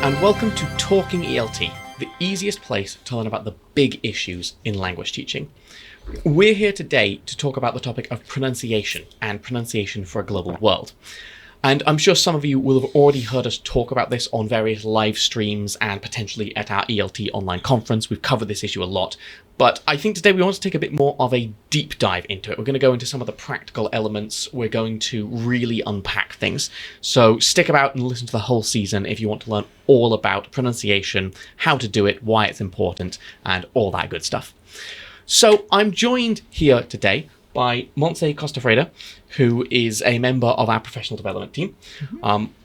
and welcome to Talking ELT, the easiest place to learn about the big issues in language teaching. We're here today to talk about the topic of pronunciation and pronunciation for a global world. And I'm sure some of you will have already heard us talk about this on various live streams and potentially at our ELT online conference. We've covered this issue a lot, but I think today we want to take a bit more of a deep dive into it. We're going to go into some of the practical elements. We're going to really unpack things. So stick about and listen to the whole season if you want to learn all about pronunciation, how to do it, why it's important, and all that good stuff. So I'm joined here today by Montse Costafreda, who is a member of our professional development team,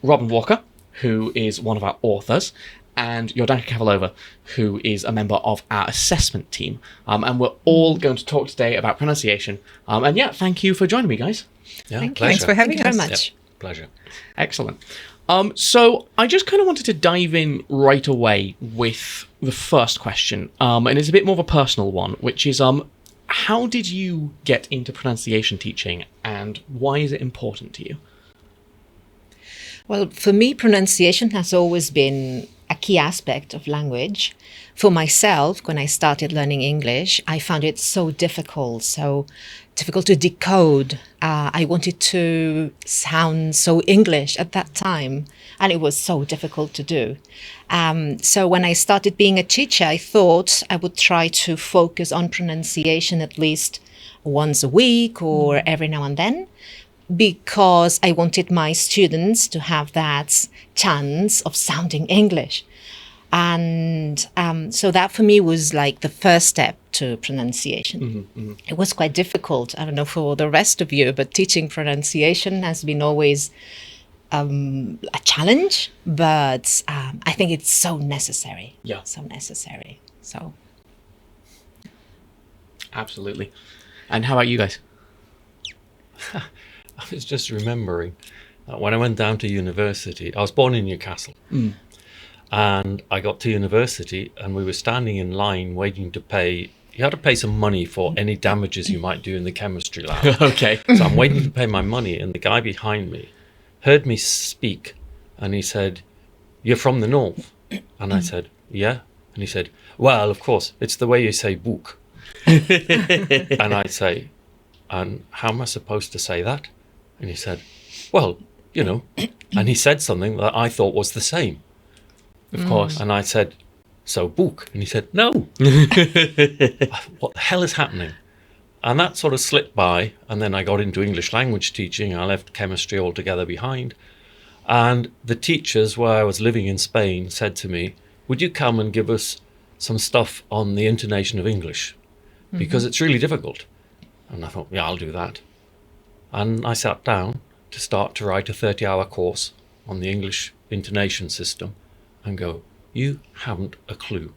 Robin Walker, who is one of our authors, and Yordanka Kavalova, who is a member of our assessment team. And we're all going to talk today about pronunciation. And yeah, thank you for joining me, guys. Yeah, Thanks for having us. Very much. Yep, pleasure. Excellent. So I just kind of wanted to dive in right away with the first question, and it's a bit more of a personal one, which is how did you get into pronunciation teaching, and why is it important to you? Well, for me, pronunciation has always been a key aspect of language. For myself, when I started learning English, I found it so difficult to decode. I wanted to sound so English at that time, and it was so difficult to do. So when I started being a teacher, I thought I would try to focus on pronunciation at least once a week or every now and then, because I wanted my students to have that chance of sounding English. And so that for me was like the first step to pronunciation. It was quite difficult. I don't know for the rest of you, but teaching pronunciation has been always a challenge, but I think it's so necessary. Yeah. So necessary. So. Absolutely. And how about you guys? I was just remembering when I went down to university, I was born in Newcastle. And I got to university and we were standing in line waiting to pay. You had to pay some money for any damages you might do in the chemistry lab. Okay. So I'm waiting to pay my money, and the guy behind me heard me speak and he said, "You're from the north?" And I said, "Yeah." And he said, "Well, of course, it's the way you say book." And I say, "And how am I supposed to say that?" And he said, "Well, you know." And he said something that I thought was the same. Of course. And I said, "So book?" And he said, "No." What the hell is happening? And that sort of slipped by. And then I got into English language teaching. I left chemistry altogether behind. And the teachers where I was living in Spain said to me, "Would you come and give us some stuff on the intonation of English? Because it's really difficult." And I thought, yeah, I'll do that. And I sat down to start to write a 30-hour course on the English intonation system and go, "You haven't a clue.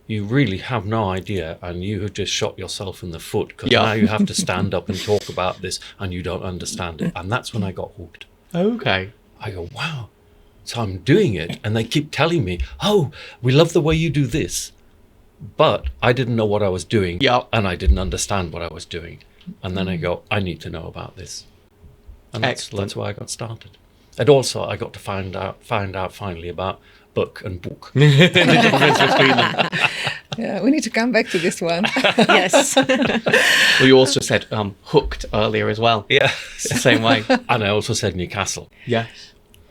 You really have no idea, and you have just shot yourself in the foot, because now you have to stand up and talk about this and you don't understand it." And that's when I got hooked. Okay. I go, wow. So I'm doing it, and they keep telling me, "Oh, we love the way you do this." But I didn't know what I was doing, and I didn't understand what I was doing. And then I go, I need to know about this. And that's why I got started. And also I got to find out finally about book and book. The difference between them. Yeah, we need to come back to this one. Yes. Well, you also said hooked earlier as well. Yeah. It's the same way. And I also said Newcastle. Yes.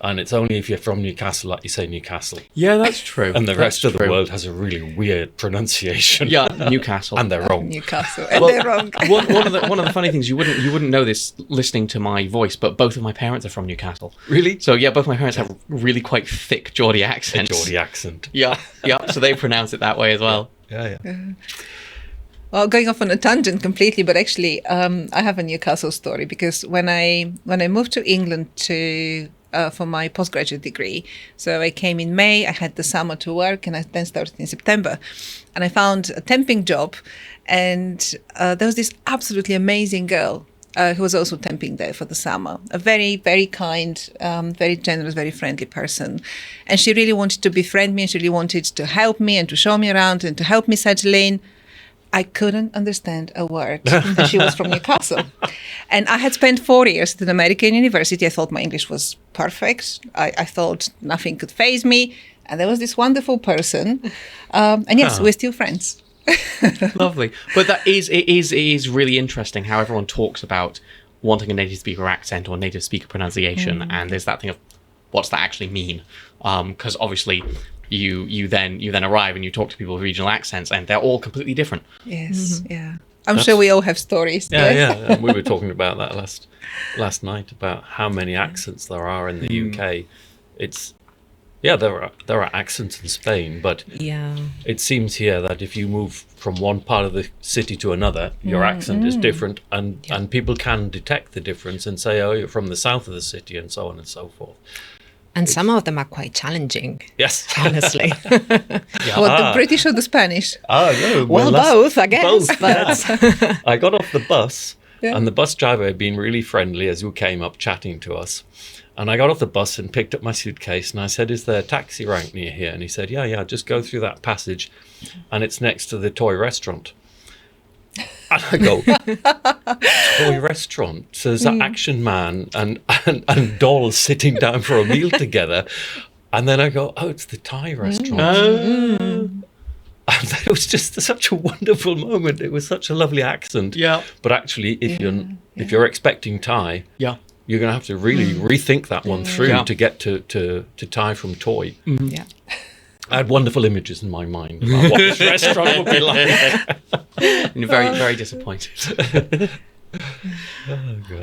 And it's only if you're from Newcastle that you say Newcastle. Yeah, that's true. And the rest of the world has a really weird pronunciation. Yeah, Newcastle. And they're wrong. Newcastle, and they're wrong. one of the funny things, you wouldn't know this listening to my voice, but both of my parents are from Newcastle. Really? So yeah, both my parents have really quite thick Geordie accents. A Geordie accent. Yeah. So they pronounce it that way as well. Yeah. Well, going off on a tangent completely, but actually, I have a Newcastle story, because when I moved to England for my postgraduate degree, so I came in May, I had the summer to work, and I then started in September, and I found a temping job, and there was this absolutely amazing girl who was also temping there for the summer. A very, very kind, very generous, very friendly person. And she really wanted to befriend me, and she really wanted to help me and to show me around and to help me settle in. I couldn't understand a word. And she was from Newcastle. And I had spent 4 years at an American university. I thought my English was perfect. I thought nothing could faze me. And there was this wonderful person. And yes, we're still friends. Lovely. But it is really interesting how everyone talks about wanting a native speaker accent or native speaker pronunciation, and there's that thing of what's that actually mean? Because obviously you then arrive and you talk to people with regional accents, and they're all completely different. Yes, yeah. I'm sure we all have stories. Yeah. And we were talking about that last night about how many accents there are in the UK. There are accents in Spain, but it seems here that if you move from one part of the city to another, your accent is different, and people can detect the difference and say, oh, you're from the south of the city, and so on and so forth. And some of them are quite challenging. Yes. Honestly. The British or the Spanish? No. Well, both, I guess. Both, But I got off the bus, and the bus driver had been really friendly as you came up chatting to us. And I got off the bus and picked up my suitcase, and I said, is there a taxi rank near here? And he said, yeah, just go through that passage, and it's next to the toy restaurant. And I go, toy restaurant? So there's that action man and dolls sitting down for a meal together. And then I go, oh, it's the Thai restaurant. And it was just such a wonderful moment. It was such a lovely accent. Yeah. But actually, if you're expecting Thai, you're going to have to really rethink that one through to get to Thai from toy. Yeah. I had wonderful images in my mind about what this restaurant would be like. And very, very disappointed.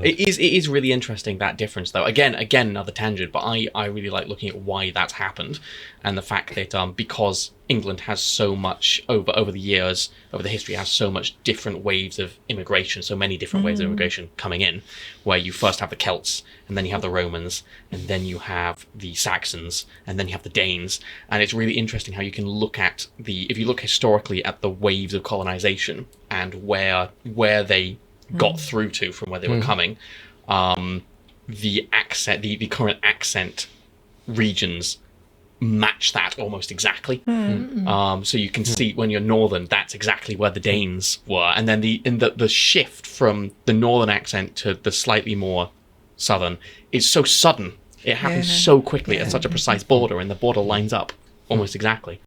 It is really interesting, that difference, though. Again, another tangent, but I really like looking at why that's happened, and the fact that because England has so much over the years, over the history, has so much different waves of immigration, so many different waves of immigration coming in, where you first have the Celts, and then you have the Romans, and then you have the Saxons, and then you have the Danes, and it's really interesting how you can look at if you look historically at the waves of colonization and where they got through to from where they were coming, the current accent regions match that almost exactly. So you can see when you're northern, that's exactly where the Danes were, and then the shift from the northern accent to the slightly more southern is so sudden. It happens so quickly at such a precise border, and the border lines up almost exactly.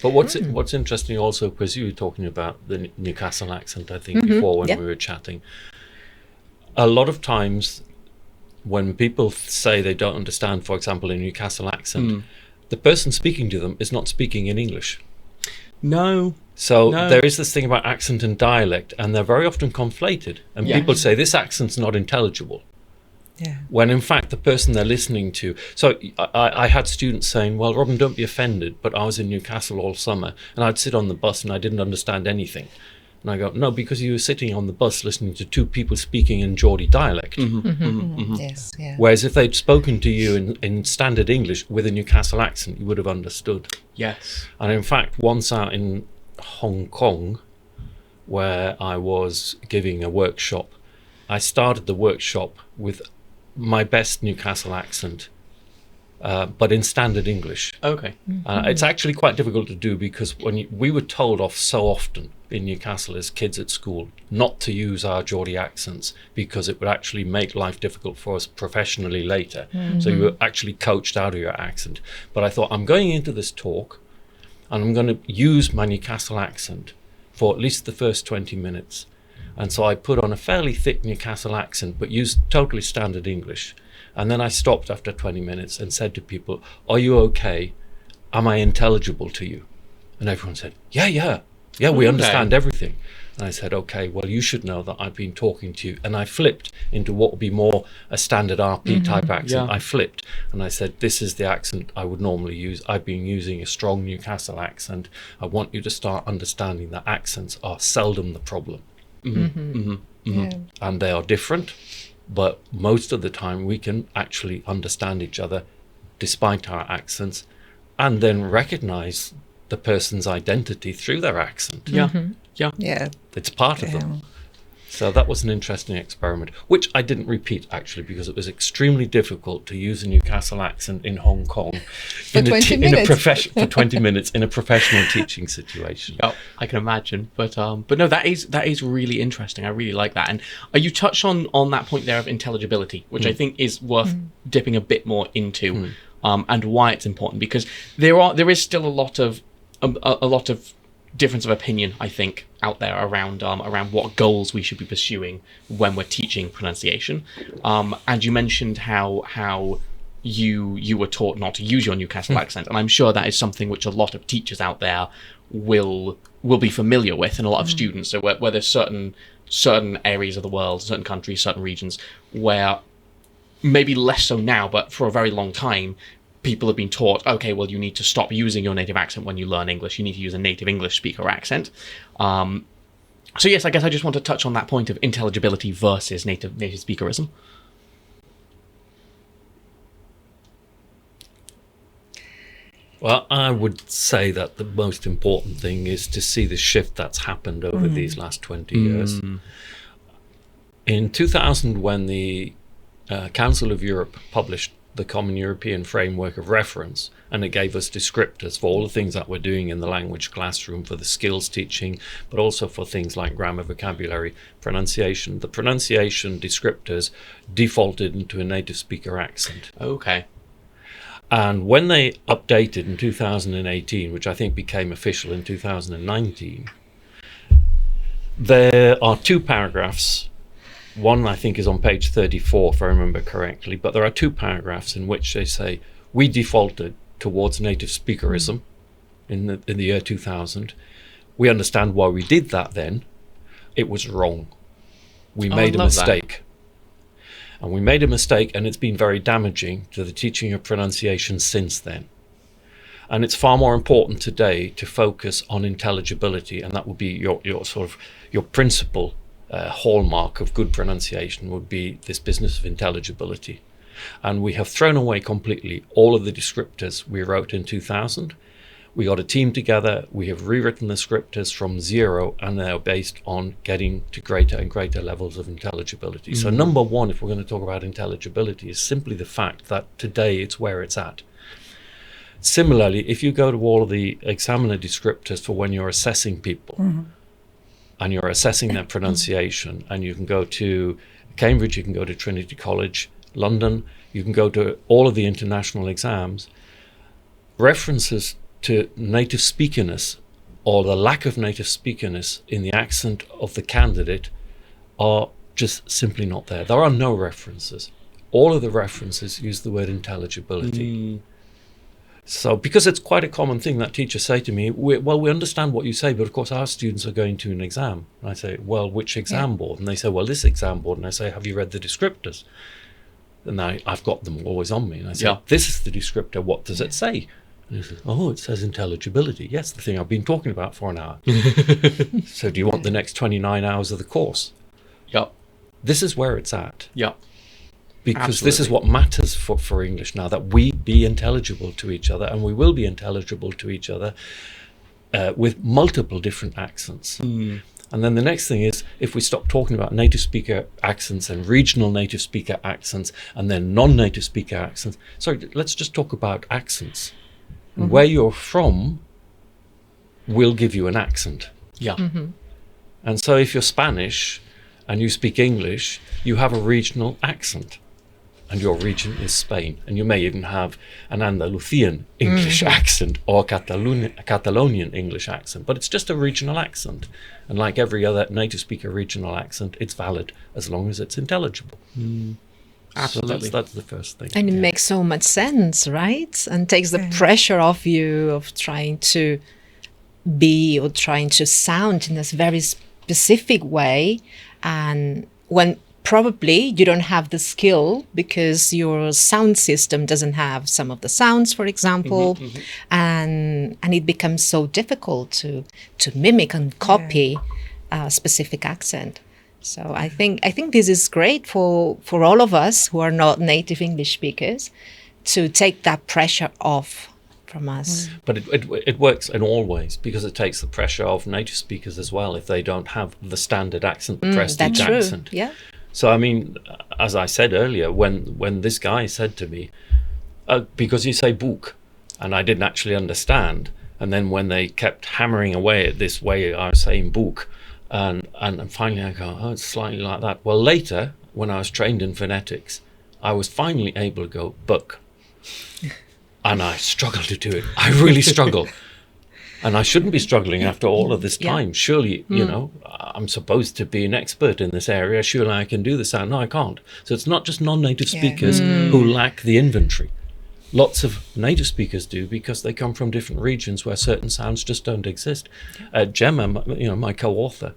But what's interesting also, because you were talking about the Newcastle accent, I think, before when we were chatting. A lot of times when people say they don't understand, for example, a Newcastle accent, the person speaking to them is not speaking in English. No. So there is this thing about accent and dialect, and they're very often conflated. And people say, this accent's not intelligible. Yeah. When in fact the person they're listening to, so I had students saying, well, Robin, don't be offended, but I was in Newcastle all summer and I'd sit on the bus and I didn't understand anything. And I go, no, because you were sitting on the bus listening to two people speaking in Geordie dialect. Yes, yeah. Whereas if they'd spoken to you in standard English with a Newcastle accent, you would have understood. Yes. And in fact, once out in Hong Kong, where I was giving a workshop, I started the workshop with my best Newcastle accent, but in standard English. Okay. It's actually quite difficult to do because we were told off so often in Newcastle as kids at school not to use our Geordie accents because it would actually make life difficult for us professionally later. So you were actually coached out of your accent. But I thought, I'm going into this talk and I'm going to use my Newcastle accent for at least the first 20 minutes. And so I put on a fairly thick Newcastle accent, but used totally standard English. And then I stopped after 20 minutes and said to people, are you okay? Am I intelligible to you? And everyone said, yeah, we understand everything. And I said, okay, well, you should know that I've been talking to you. And I flipped into what would be more a standard RP type accent. I flipped and I said, this is the accent I would normally use. I've been using a strong Newcastle accent. I want you to start understanding that accents are seldom the problem. And they are different, but most of the time we can actually understand each other despite our accents, and then recognize the person's identity through their accent. Yeah. It's part of them. So that was an interesting experiment, which I didn't repeat actually because it was extremely difficult to use a Newcastle accent in Hong Kong For 20 minutes. For 20 minutes in a professional teaching situation. Oh, I can imagine, but no, that is really interesting. I really like that, and you touched on that point there of intelligibility, which I think is worth dipping a bit more into. and why it's important, because there is still a lot of difference of opinion, I think, out there around what goals we should be pursuing when we're teaching pronunciation. And you mentioned how you were taught not to use your Newcastle accent, and I'm sure that is something which a lot of teachers out there will be familiar with, and a lot of students. So where there's certain areas of the world, certain countries, certain regions where maybe less so now, but for a very long time, people have been taught, okay, well, you need to stop using your native accent when you learn English. You need to use a native English speaker accent. So yes, I guess I just want to touch on that point of intelligibility versus native speakerism. Well, I would say that the most important thing is to see the shift that's happened over these last 20 years. In 2000, when the Council of Europe published the Common European Framework of Reference, and it gave us descriptors for all the things that we're doing in the language classroom, for the skills teaching, but also for things like grammar, vocabulary, pronunciation. The pronunciation descriptors defaulted into a native speaker accent. Okay. And when they updated in 2018, which I think became official in 2019, there are two paragraphs. One, I think, is on page 34, if I remember correctly, but there are two paragraphs in which they say, we defaulted towards native speakerism in the year 2000. We understand why we did that then. It was wrong. We made a mistake. And we made a mistake, and it's been very damaging to the teaching of pronunciation since then. And it's far more important today to focus on intelligibility, and that would be your principal hallmark of good pronunciation would be this business of intelligibility. And we have thrown away completely all of the descriptors we wrote in 2000. We got a team together, we have rewritten the descriptors from zero, and they're based on getting to greater and greater levels of intelligibility. So number one, if we're going to talk about intelligibility, is simply the fact that today it's where it's at. Similarly, if you go to all of the examiner descriptors for when you're assessing people, and you're assessing their pronunciation, and you can go to Cambridge, you can go to Trinity College, London, you can go to all of the international exams, references to native speakerness or the lack of native speakerness in the accent of the candidate are just simply not there. There are no references. All of the references use the word intelligibility. So because it's quite a common thing that teachers say to me, we understand what you say, but of course our students are going to an exam. And I say, well, which exam board? And they say, well, this exam board. And I say, have you read the descriptors? And I've got them always on me. And I say, this is the descriptor. What does it say? And he says, oh, it says intelligibility. Yes, the thing I've been talking about for an hour. So do you want the next 29 hours of the course? Yep. This is where it's at. Yep. Because this is what matters for English now, that we be intelligible to each other, and we will be intelligible to each other with multiple different accents. And then the next thing is, if we stop talking about native speaker accents and regional native speaker accents and then non-native speaker accents, sorry, let's just talk about accents. And where you're from will give you an accent. Yeah. And so if you're Spanish and you speak English, you have a regional accent. And your region is Spain. And you may even have an Andalusian English accent or a Catalonian English accent. But it's just a regional accent. And like every other native speaker regional accent, it's valid as long as it's intelligible. Absolutely. So that's the first thing. And it makes so much sense, right? And takes the pressure off you of trying to be or trying to sound in this very specific way. And when probably you don't have the skill because your sound system doesn't have some of the sounds, for example, and it becomes so difficult to mimic and copy a specific accent. So I think this is great for all of us who are not native English speakers to take that pressure off from us. But it works in all ways, because it takes the pressure off native speakers as well if they don't have the standard accent, the prestige accent. Yeah. So I mean, as I said earlier, when this guy said to me, because you say book, and I didn't actually understand, and then when they kept hammering away at this way I was saying book, and finally I go, oh, it's slightly like that. Well, later, when I was trained in phonetics, I was finally able to go book. And I struggle to do it. I really struggle. And I shouldn't be struggling after all of this time. Surely, you know, I'm supposed to be an expert in this area. Surely I can do this. No, I can't. So it's not just non-native speakers who lack the inventory. Lots of native speakers do, because they come from different regions where certain sounds just don't exist. Gemma, you know, my co-author,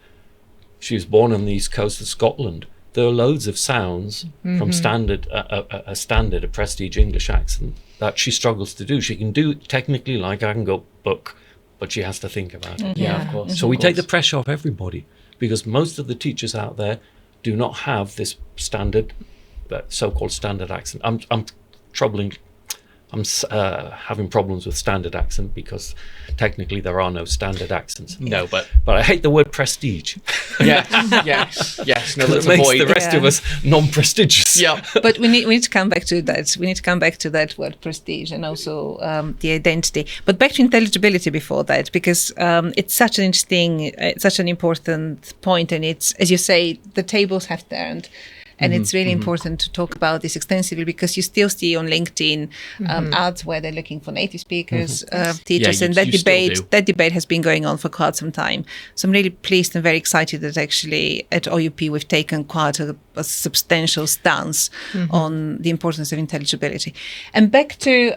she was born on the east coast of Scotland. There are loads of sounds from a prestige English accent that she struggles to do. She can do technically, like I can go book, but she has to think about it. Yeah, of course. So we take the pressure off everybody, because most of the teachers out there do not have this standard, so-called standard accent. I'm having problems with standard accent, because technically there are no standard accents. No, but I hate the word prestige. yes. No, let's It makes avoid the rest of us non-prestigious. Yeah. But we need to come back to that. We need to come back to that word prestige, and also the identity. But back to intelligibility before that, because it's such an interesting, such an important point, and it's, as you say, the tables have turned. And it's really important to talk about this extensively, because you still see on LinkedIn ads where they're looking for native speakers, teachers, Yeah, and you still do. that debate has been going on for quite some time. So I'm really pleased and very excited that actually at OUP we've taken quite a substantial stance on the importance of intelligibility. And back to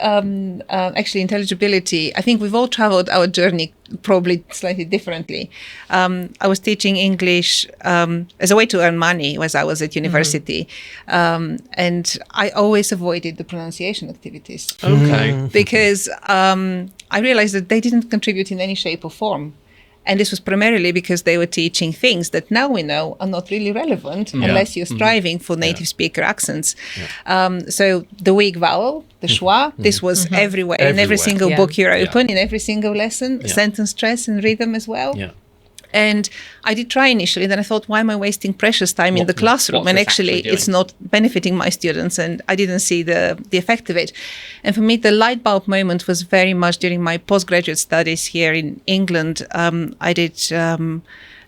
actually intelligibility, I think we've all traveled our journey probably slightly differently. I was teaching English as a way to earn money as I was at university. And I always avoided the pronunciation activities. Okay. Because I realized that they didn't contribute in any shape or form. And this was primarily because they were teaching things that now we know are not really relevant unless you're striving for native speaker accents. So the weak vowel, the schwa, this was everywhere. In every Everywhere. single book you open, in every single lesson, sentence stress and rhythm as well. Yeah. And I did try initially, then I thought, why am I wasting precious time in the classroom? what's And this actually, actually doing? it's not benefiting my students, and I didn't see the effect of it. And for me, the light bulb moment was very much during my postgraduate studies here in England. I did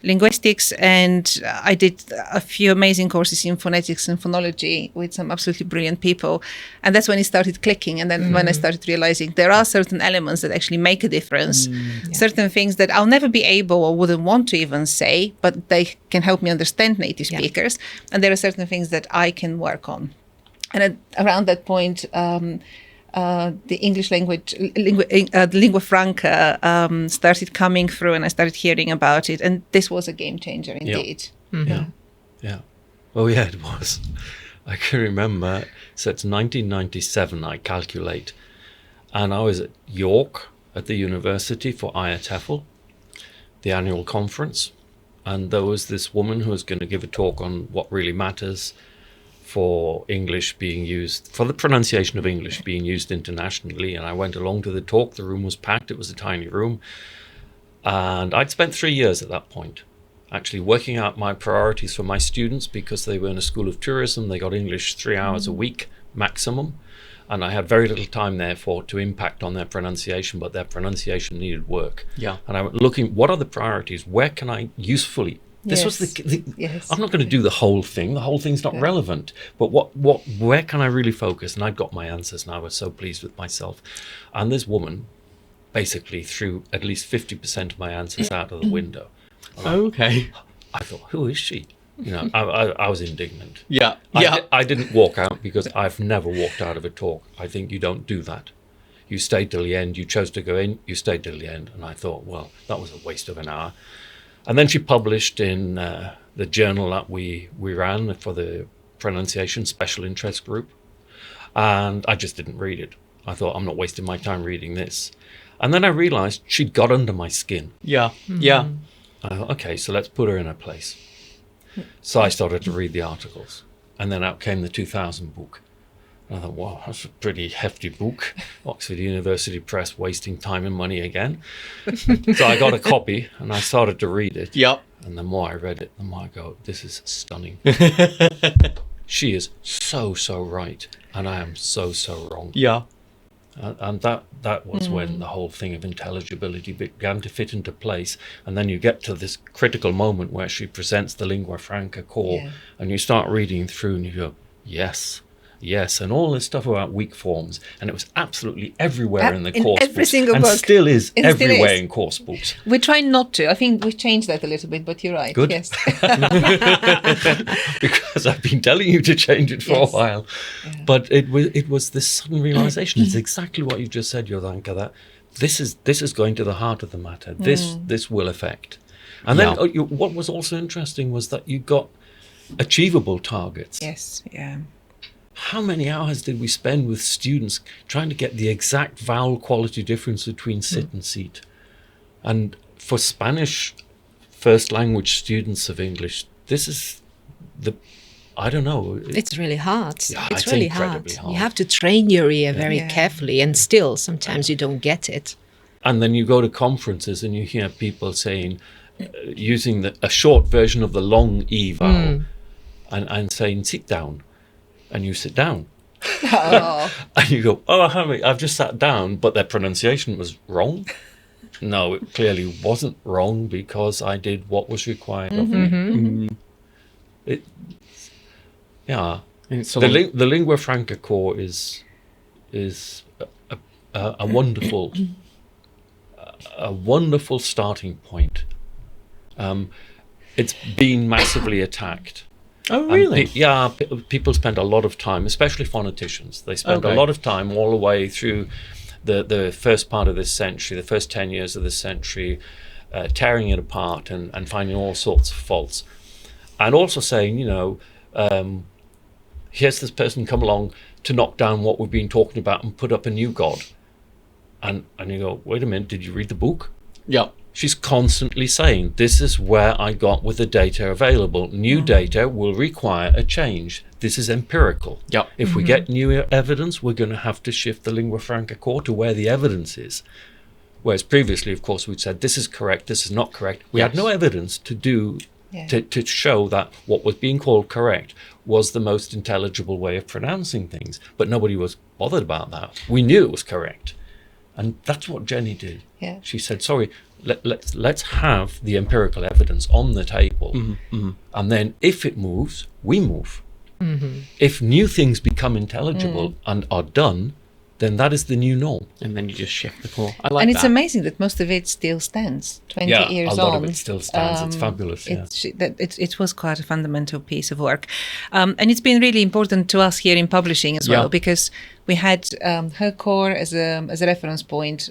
linguistics, and I did a few amazing courses in phonetics and phonology with some absolutely brilliant people. And that's when it started clicking. And then when I started realizing there are certain elements that actually make a difference, certain things that I'll never be able or wouldn't want to even say, but they can help me understand native speakers. And there are certain things that I can work on. And around that point, the English language, lingua franca, started coming through, and I started hearing about it. And this was a game changer indeed. Yeah. Oh, yeah, it was. I can remember, so it's 1997, I calculate. And I was at York at the university for IATEFL, the annual conference. And there was this woman who was going to give a talk on what really matters for English being used, for the pronunciation of English being used internationally. And I went along to the talk. The room was packed. It was a tiny room. And I'd spent 3 years at that point actually working out my priorities for my students, because they were in a school of tourism. They got English 3 hours a week maximum. And I had very little time, therefore, to impact on their pronunciation, but their pronunciation needed work. Yeah. And I went looking, what are the priorities? Where can I usefully... This was the Yes. I'm not going to do the whole thing. The whole thing's not relevant. But where can I really focus? And I'd got my answers, and I was so pleased with myself. And this woman basically threw at least 50% of my answers out of the window. Okay. I thought, who is she? You know, I was indignant. Yeah. I didn't walk out, because I've never walked out of a talk. I think you don't do that. You stayed till the end. You chose to go in. You stayed till the end. And I thought, well, that was a waste of an hour. And then she published in the journal that we ran for the pronunciation special interest group. And I just didn't read it. I thought, I'm not wasting my time reading this. And then I realized she'd got under my skin. Yeah. Yeah. I thought, okay, so let's put her in her place. So I started to read the articles. And then out came the 2000 book. And I thought, wow, that's a pretty hefty book. Oxford University Press wasting time and money again. So I got a copy and I started to read it. Yep. And the more I read it, the more I go, this is stunning. She is so right. And I am so wrong. Yeah. And that was when the whole thing of intelligibility began to fit into place. And then you get to this critical moment where she presents the lingua franca core, and you start reading through and you go, yes, yes, and all this stuff about weak forms, and it was absolutely everywhere in the In course every books, single and book. still is It still everywhere is. in course books. We try not to. I think we've changed that a little bit, but you're right. Good. Yes. Because I've been telling you to change it for Yes. a while. Yeah. But it was this sudden realization. It's exactly what you just said, Yordanka, that this is going to the heart of the matter. This will affect. And then what was also interesting was that you got achievable targets. Yes. Yeah. How many hours did we spend with students trying to get the exact vowel quality difference between sit and seat? And for Spanish first language students of English, this is I don't know. It's really hard. Yeah, it's it's really incredibly hard. You have to train your ear very Yeah. carefully, and still sometimes you don't get it. And then you go to conferences and you hear people saying, using a short version of the long E vowel and saying, sit down. And you sit down. Oh. And you go, oh, I've just sat down, but their pronunciation was wrong. No, it clearly wasn't wrong because I did what was required of me. Yeah. And it's The lingua franca core is a wonderful starting point. It's been massively attacked. Oh, really? People spend a lot of time, especially phoneticians. They spend Okay. a lot of time all the way through the first part of this century, the first 10 years of this century, tearing it apart and finding all sorts of faults. And also saying, here's this person come along to knock down what we've been talking about and put up a new god. And you go, wait a minute, did you read the book? Yeah. She's constantly saying, this is where I got with the data available. New data will require a change. This is empirical. Yep. If we get new evidence, we're going to have to shift the lingua franca core to where the evidence is. Whereas previously, of course, we'd said, this is correct, this is not correct. We had no evidence to show that what was being called correct was the most intelligible way of pronouncing things. But nobody was bothered about that. We knew it was correct. And that's what Jenny did. Yeah. She said, sorry, let's have the empirical evidence on the table. And then if it moves, we move. If new things become intelligible and are done, then that is the new norm. And then you just shift the core. I like And that. it's amazing that most of it still stands 20 years on. a lot of it still stands. It's fabulous. Yeah. It was quite a fundamental piece of work. And it's been really important to us here in publishing as well, because we had her core as a reference point.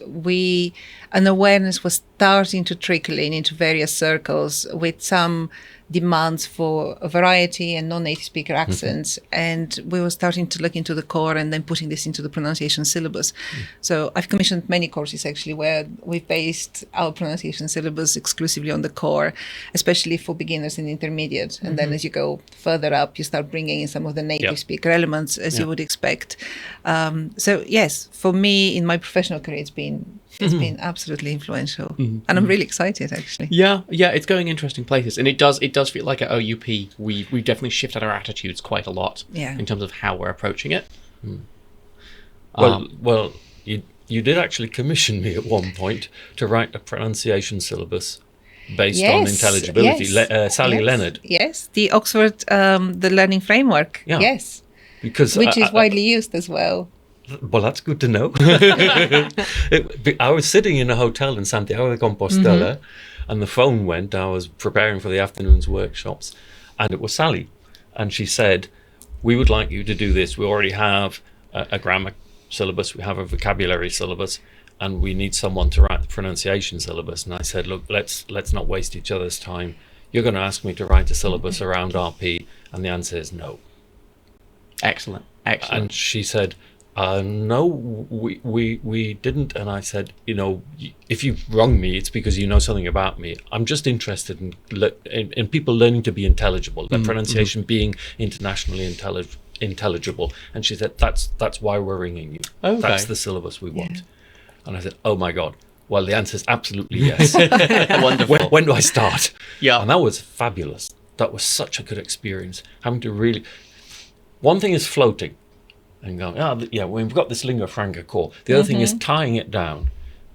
An awareness was starting to trickle into various circles with some demands for a variety and non-native speaker accents. And we were starting to look into the core and then putting this into the pronunciation syllabus. So I've commissioned many courses actually where we've based our pronunciation syllabus exclusively on the core, especially for beginners and intermediate. And then as you go further up, you start bringing in some of the native speaker elements as you would expect. So yes, for me in my professional career, it's been absolutely influential. And I'm really excited actually. Yeah, it's going interesting places, and it does feel like at OUP we've definitely shifted our attitudes quite a lot in terms of how we're approaching it. Well, you did actually commission me at one point to write a pronunciation syllabus based on intelligibility. Sally Leonard. Yes, the Oxford the learning framework. Yeah. Yes, Because which is widely used as well. Well, that's good to know. I was sitting in a hotel in Santiago de Compostela and the phone went. I was preparing for the afternoon's workshops and it was Sally. And she said, we would like you to do this. We already have a grammar syllabus. We have a vocabulary syllabus and we need someone to write the pronunciation syllabus. And I said, look, let's not waste each other's time. You're going to ask me to write a syllabus around RP. And the answer is no. Excellent. And she said, no, we didn't. And I said, if you've wronged me, it's because you know something about me. I'm just interested in people learning to be intelligible, their pronunciation being internationally intelligible. And she said, that's why we're ringing you. Okay. That's the syllabus we want. And I said, oh my God. Well, the answer is absolutely yes. Wonderful. When do I start? Yeah. And that was fabulous. That was such a good experience. Having to really... One thing is floating and going, we've got this lingua franca core. The other thing is tying it down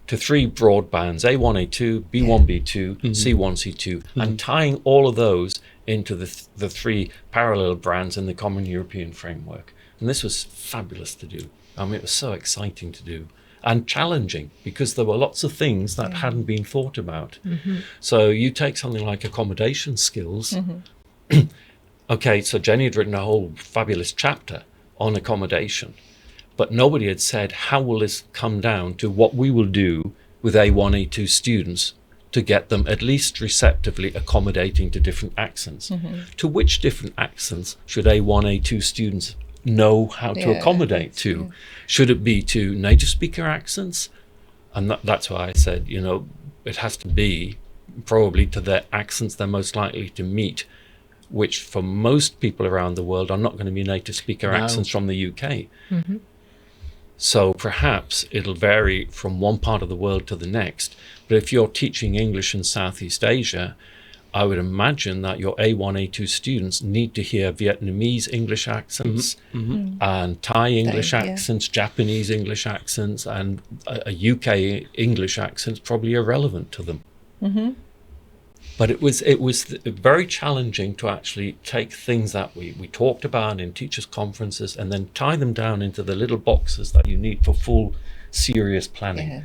to 3 broad bands, A1, A2, B1, B2, C1, C2, and tying all of those into the 3 parallel brands in the Common European Framework. And this was fabulous to do. I mean, it was so exciting to do and challenging because there were lots of things that hadn't been thought about. So you take something like accommodation skills. Okay, so Jenny had written a whole fabulous chapter on accommodation, but nobody had said, how will this come down to what we will do with A1, A2 students to get them at least receptively accommodating to different accents? To which different accents should A1, A2 students know how to accommodate to? Should it be to native speaker accents? And that's why I said, you know, it has to be probably to the accents they're most likely to meet, which for most people around the world are not going to be native speaker accents from the UK. So perhaps it'll vary from one part of the world to the next. But if you're teaching English in Southeast Asia, I would imagine that your A1, A2 students need to hear Vietnamese English accents and Thai English accents, Japanese English accents, and a UK English accent's probably irrelevant to them. But it was very challenging to actually take things that we talked about in teachers' conferences and then tie them down into the little boxes that you need for full, serious planning.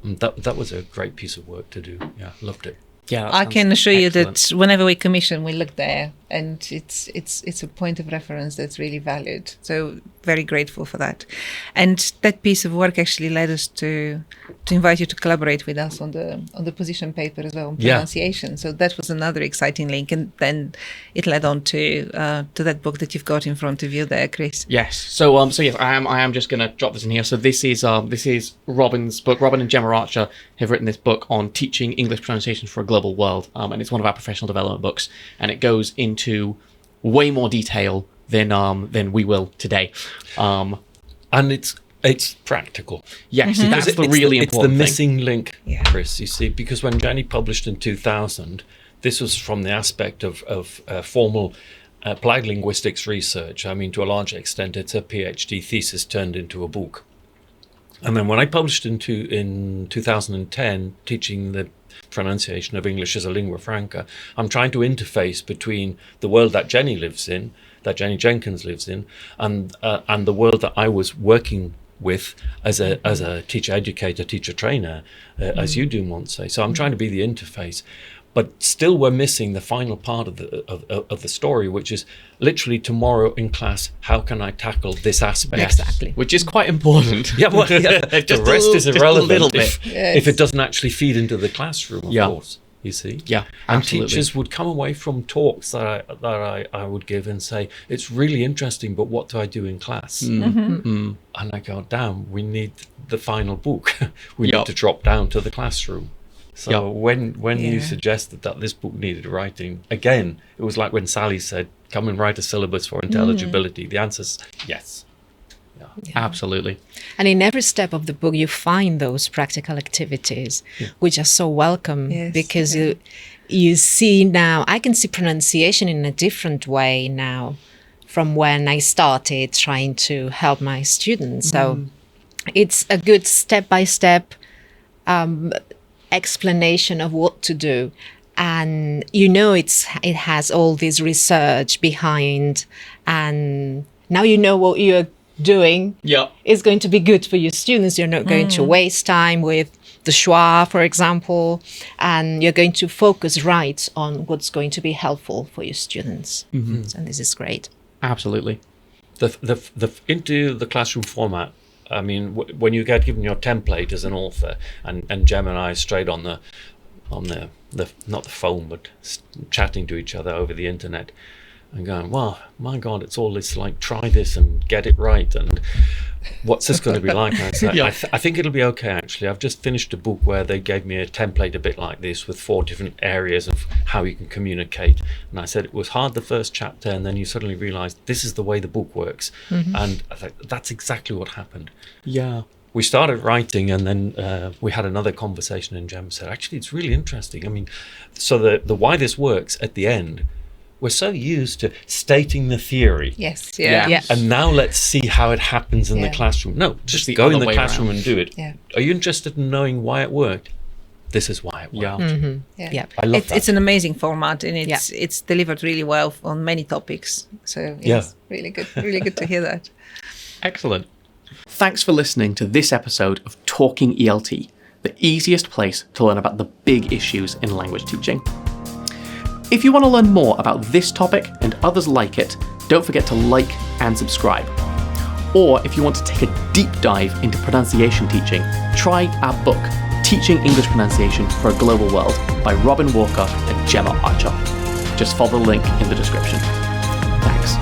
And that was a great piece of work to do. Yeah, loved it. Yeah, I can assure you excellent. that whenever we commission, we look there, and it's a point of reference that's really valued. So very grateful for that. And that piece of work actually led us to invite you to collaborate with us on the position paper as well on pronunciation. So that was another exciting link, and then it led on to that book that you've got in front of you there, Chris. Yes. So yes, I am just going to drop this in here. So this is Robin's book. Robin and Gemma Archer have written this book on teaching English pronunciation for a global world, and it's one of our professional development books, and it goes into way more detail than we will today. And it's practical. Yes, that's the really important It's the thing. missing link, Chris, you see, because when Jenny published in 2000, this was from the aspect of formal applied linguistics research. I mean, to a large extent, it's a PhD thesis turned into a book. And then when I published in 2010, teaching the pronunciation of English as a lingua franca, I'm trying to interface between the world that Jenny lives in, that Jenny Jenkins lives in, and the world that I was working with as a teacher educator, teacher trainer, as you do, Montse. So I'm trying to be the interface. But still, we're missing the final part of the story, which is literally tomorrow in class. How can I tackle this aspect? Exactly. Which is quite important. Yeah, well, the rest is irrelevant just a little bit. if it doesn't actually feed into the classroom, of course. You see, Yeah, and absolutely. teachers would come away from talks that I would give and say, "It's really interesting, but what do I do in class?" And I go, "Damn, we need the final book. We need to drop down to the classroom." So when you suggested that this book needed writing, again, it was like when Sally said, "Come and write a syllabus for intelligibility." The answer's yes. Absolutely. And in every step of the book, you find those practical activities, which are so welcome because you see now, I can see pronunciation in a different way now from when I started trying to help my students. So it's a good step-by-step explanation of what to do. And you know it has all this research behind, and now you know what you're doing is going to be good for your students. You're not going to waste time with the schwa, for example, and you're going to focus right on what's going to be helpful for your students. And this is great. Absolutely. The into the classroom format. I mean, when you get given your template as an author, and Gem and I straight on the not the phone, but chatting to each other over the internet, and going, well, my God, it's all this like, try this and get it right, and what's this going to be like? And I said, I think it'll be okay, actually. I've just finished a book where they gave me a template a bit like this with 4 different areas of how you can communicate. And I said it was hard the first chapter, and then you suddenly realize this is the way the book works. And I thought, that's exactly what happened. Yeah. We started writing, and then we had another conversation, and Jem said, actually, it's really interesting. I mean, so the why this works at the end, we're so used to stating the theory. Yes. And now let's see how it happens in the classroom. No, just the go in other the way classroom around. and do it. Are you interested in knowing why it worked? this is why it worked. Yeah. Yeah. I love that. It's an amazing format, and it's delivered really well on many topics. So yes, really good to hear that. Excellent. Thanks for listening to this episode of Talking ELT, the easiest place to learn about the big issues in language teaching. If you want to learn more about this topic and others like it, don't forget to like and subscribe. Or if you want to take a deep dive into pronunciation teaching, try our book, Teaching English Pronunciation for a Global World by Robin Walcott and Gemma Archer. Just follow the link in the description. Thanks.